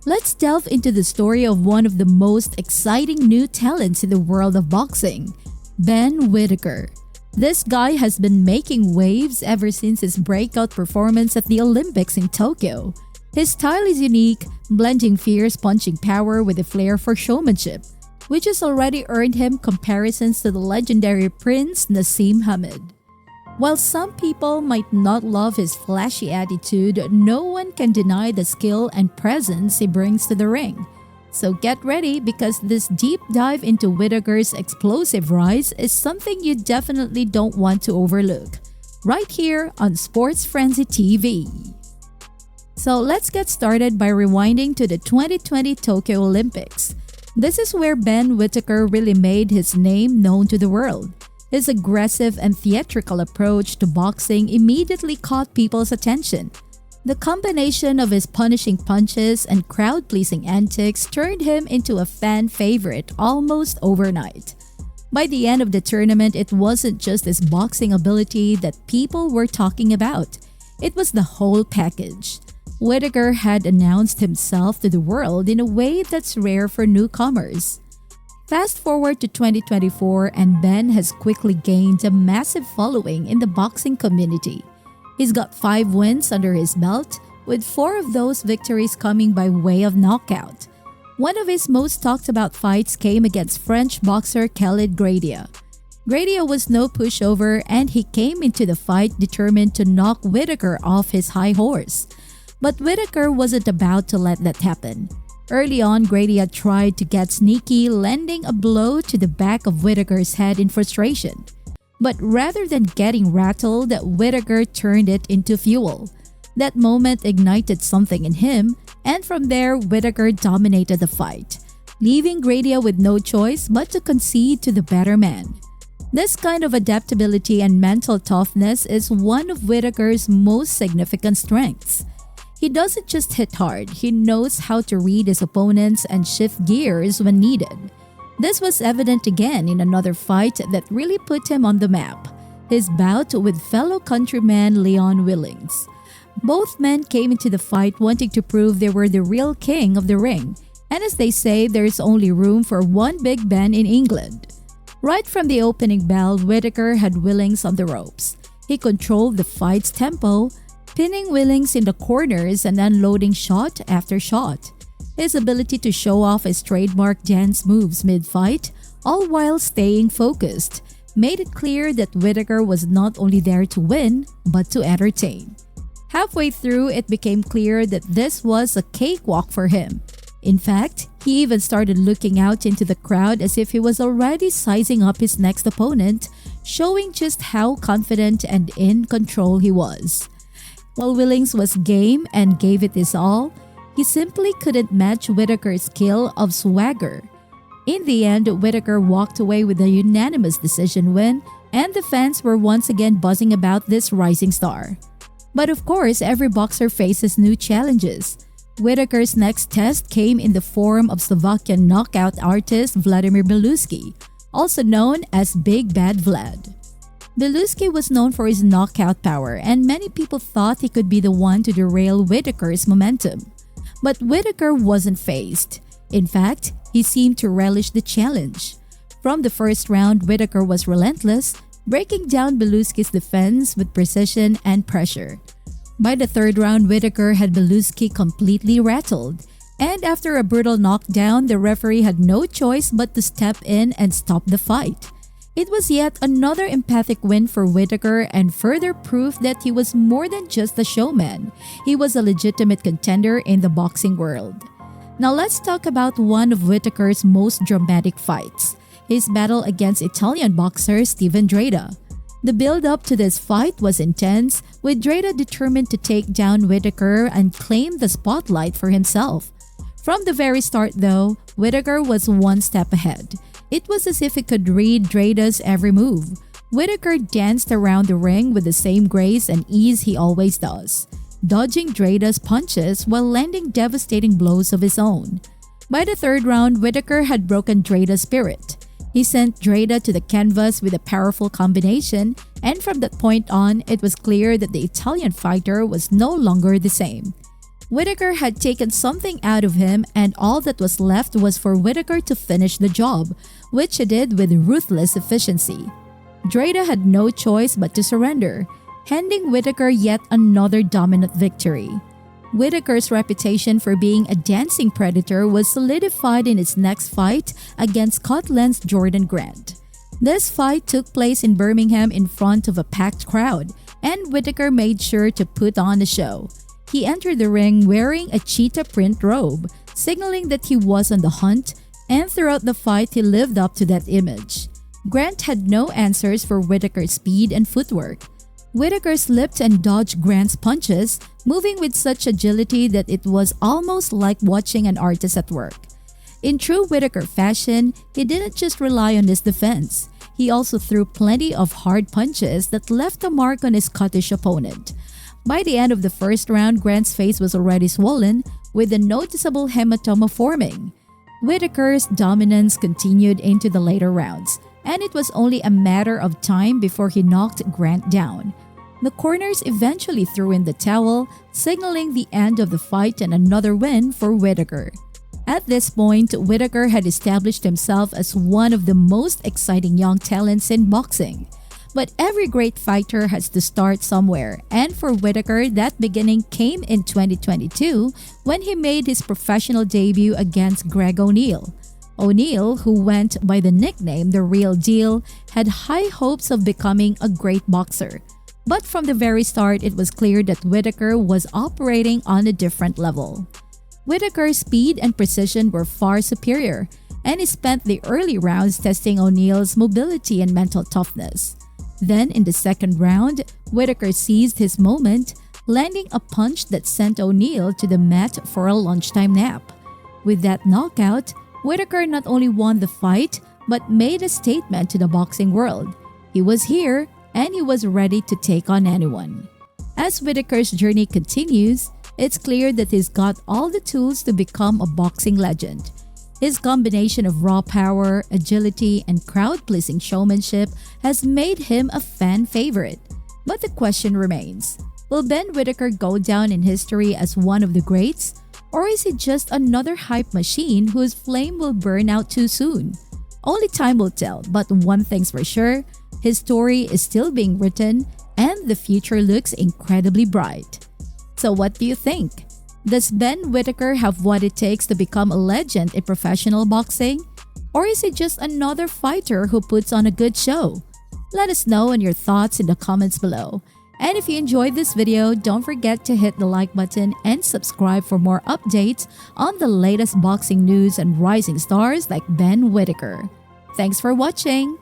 Let's delve into the story of one of the most exciting new talents in the world of boxing, Ben Whittaker. This guy has been making waves ever since his breakout performance at the Olympics in Tokyo. His style is unique, blending fierce punching power with a flair for showmanship, which has already earned him comparisons to the legendary Prince Nassim Hamed. While some people might not love his flashy attitude, no one can deny the skill and presence he brings to the ring. So get ready because this deep dive into Whittaker's explosive rise is something you definitely don't want to overlook. Right here on Sports Frenzy TV. So let's get started by rewinding to the 2020 Tokyo Olympics. This is where Ben Whittaker really made his name known to the world. His aggressive and theatrical approach to boxing immediately caught people's attention. The combination of his punishing punches and crowd-pleasing antics turned him into a fan favorite almost overnight. By the end of the tournament, it wasn't just his boxing ability that people were talking about. It was the whole package. Whittaker had announced himself to the world in a way that's rare for newcomers. Fast forward to 2024 and Ben has quickly gained a massive following in the boxing community. He's got 5 wins under his belt, with 4 of those victories coming by way of knockout. One of his most talked about fights came against French boxer Khalid Gradia. Gradia was no pushover and he came into the fight determined to knock Whittaker off his high horse. But Whittaker wasn't about to let that happen. Early on, Gradia tried to get sneaky, landing a blow to the back of Whittaker's head in frustration. But rather than getting rattled, Whittaker turned it into fuel. That moment ignited something in him, and from there, Whittaker dominated the fight, leaving Gradia with no choice but to concede to the better man. This kind of adaptability and mental toughness is one of Whittaker's most significant strengths. He doesn't just hit hard, he knows how to read his opponents and shift gears when needed. This was evident again in another fight that really put him on the map, his bout with fellow countryman Leon Willings. Both men came into the fight wanting to prove they were the real king of the ring, and as they say, there's only room for one Big Ben in England. Right from the opening bell, Whittaker had Willings on the ropes. He controlled the fight's tempo, pinning Willings in the corners and unloading shot after shot. His ability to show off his trademark dance moves mid-fight, all while staying focused, made it clear that Whittaker was not only there to win, but to entertain. Halfway through, it became clear that this was a cakewalk for him. In fact, he even started looking out into the crowd as if he was already sizing up his next opponent, showing just how confident and in control he was. While Willings was game and gave it his all, he simply couldn't match Whittaker's skill of swagger. In the end, Whittaker walked away with a unanimous decision win, and the fans were once again buzzing about this rising star. But of course, every boxer faces new challenges. Whittaker's next test came in the form of Slovakian knockout artist Vladimir Beluski, also known as Big Bad Vlad. Beluski was known for his knockout power, and many people thought he could be the one to derail Whittaker's momentum. But Whittaker wasn't fazed. In fact, he seemed to relish the challenge. From the first round, Whittaker was relentless, breaking down Beluski's defense with precision and pressure. By the third round, Whittaker had Beluski completely rattled, and after a brutal knockdown, the referee had no choice but to step in and stop the fight. It was yet another emphatic win for Whittaker and further proof that he was more than just a showman. He was a legitimate contender in the boxing world. Now let's talk about one of Whittaker's most dramatic fights, his battle against Italian boxer Steven Dreda. The build-up to this fight was intense, with Dreda determined to take down Whittaker and claim the spotlight for himself. From the very start though, Whittaker was one step ahead. It was as if he could read Dreda's every move. Whittaker danced around the ring with the same grace and ease he always does, dodging Dreda's punches while landing devastating blows of his own. By the third round, Whittaker had broken Dreda's spirit. He sent Dreda to the canvas with a powerful combination, and from that point on, it was clear that the Italian fighter was no longer the same. Whittaker had taken something out of him, and all that was left was for Whittaker to finish the job, which he did with ruthless efficiency. Dreda had no choice but to surrender, handing Whittaker yet another dominant victory. Whittaker's reputation for being a dancing predator was solidified in his next fight against Scotland's Jordan Grant. This fight took place in Birmingham in front of a packed crowd, and Whittaker made sure to put on a show. He entered the ring wearing a cheetah print robe, signaling that he was on the hunt, and throughout the fight he lived up to that image. Grant had no answers for Whittaker's speed and footwork. Whittaker slipped and dodged Grant's punches, moving with such agility that it was almost like watching an artist at work. In true Whittaker fashion, he didn't just rely on his defense. He also threw plenty of hard punches that left a mark on his Scottish opponent. By the end of the first round, Grant's face was already swollen, with a noticeable hematoma forming. Whittaker's dominance continued into the later rounds, and it was only a matter of time before he knocked Grant down. The corners eventually threw in the towel, signaling the end of the fight and another win for Whittaker. At this point, Whittaker had established himself as one of the most exciting young talents in boxing. But every great fighter has to start somewhere, and for Whittaker, that beginning came in 2022 when he made his professional debut against Greg O'Neill. O'Neill, who went by the nickname The Real Deal, had high hopes of becoming a great boxer. But from the very start, it was clear that Whittaker was operating on a different level. Whittaker's speed and precision were far superior, and he spent the early rounds testing O'Neill's mobility and mental toughness. Then in the second round, Whittaker seized his moment, landing a punch that sent O'Neill to the mat for a lunchtime nap. With that knockout, Whittaker not only won the fight, but made a statement to the boxing world. He was here, and he was ready to take on anyone. As Whittaker's journey continues, it's clear that he's got all the tools to become a boxing legend. His combination of raw power, agility, and crowd-pleasing showmanship has made him a fan favorite. But the question remains, will Ben Whittaker go down in history as one of the greats? Or is he just another hype machine whose flame will burn out too soon? Only time will tell, but one thing's for sure, his story is still being written and the future looks incredibly bright. So what do you think? Does Ben Whittaker have what it takes to become a legend in professional boxing? Or is he just another fighter who puts on a good show? Let us know on your thoughts in the comments below. And if you enjoyed this video, don't forget to hit the like button and subscribe for more updates on the latest boxing news and rising stars like Ben Whittaker. Thanks for watching!